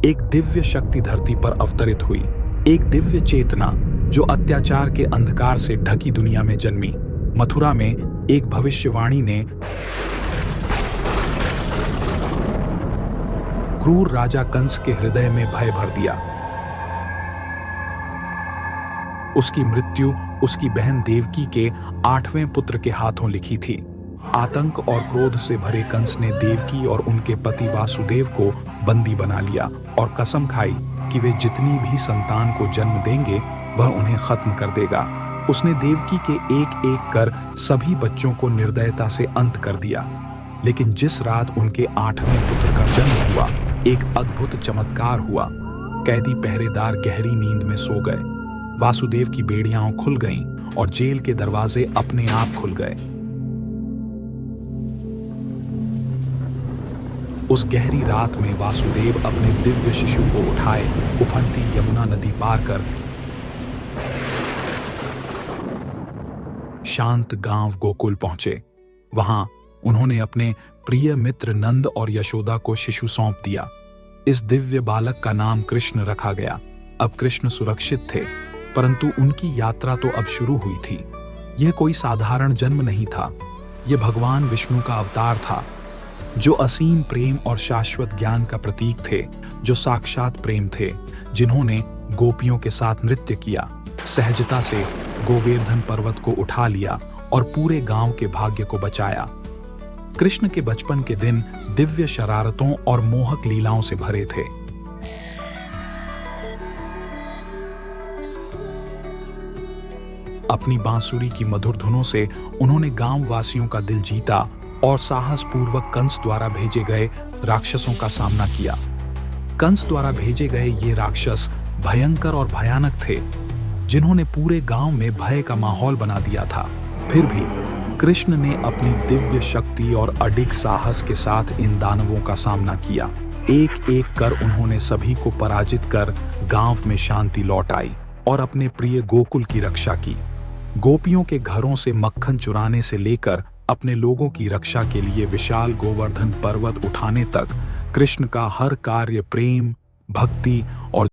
एक दिव्य शक्ति धरती पर अवतरित हुई, एक दिव्य चेतना जो अत्याचार के अंधकार से ढकी दुनिया में जन्मी। मथुरा में एक भविष्यवाणी ने क्रूर राजा कंस के हृदय में भय भर दिया। उसकी मृत्यु उसकी बहन देवकी के 8वें पुत्र के हाथों लिखी थी। आतंक और क्रोध से भरे कंस ने देवकी और उनके पति वासुदेव को बंदी बना लिया और कसम खाई कि वे जितनी भी संतान को जन्म देंगे वह उन्हें खत्म कर देगा। उसने देवकी के एक एक कर सभी बच्चों को निर्दयता से अंत कर दिया। लेकिन जिस रात उनके 8वें पुत्र का जन्म हुआ, एक अद्भुत चमत्कार हुआ। कैदी पहरेदार गहरी नींद में सो गए। वासुदेव की बेड़ियां खुल गईं और जेल के दरवाजे अपने आप खुल गए। उस गहरी रात में वासुदेव अपने दिव्य शिशु को उठाए उफनती यमुना नदी पार कर शांत गांव गोकुल पहुंचे। वहां उन्होंने अपने प्रिय मित्र नंद और यशोदा को शिशु सौंप दिया। इस दिव्य बालक का नाम कृष्ण रखा गया। अब कृष्ण सुरक्षित थे, परंतु उनकी यात्रा तो अब शुरू हुई थी। यह कोई साधारण जन्म नहीं था, यह भगवान विष्णु का अवतार था, जो असीम प्रेम और शाश्वत ज्ञान का प्रतीक थे, जो साक्षात प्रेम थे, जिन्होंने गोपियों के साथ नृत्य किया, सहजता से गोवर्धन पर्वत को उठा लिया और पूरे गांव के भाग्य को बचाया। कृष्ण के बचपन के दिन दिव्य शरारतों और मोहक लीलाओं से भरे थे। अपनी बांसुरी की मधुर धुनों से उन्होंने गांव वासियों का दिल जीता और साहस पूर्वक कंस द्वारा भेजे गए राक्षसों का सामना किया। कंस द्वारा भेजे गए ये राक्षस भयंकर और भयानक थे, जिन्होंने पूरे गांव में भय का माहौल बना दिया था। फिर भी कृष्ण ने अपनी दिव्य शक्ति और अडिग साहस के साथ इन दानवों का सामना किया। एक एक कर उन्होंने सभी को पराजित कर गांव में शांति लौट आई और अपने प्रिय गोकुल की रक्षा की। गोपियों के घरों से मक्खन चुराने से लेकर अपने लोगों की रक्षा के लिए विशाल गोवर्धन पर्वत उठाने तक कृष्ण का हर कार्य प्रेम, भक्ति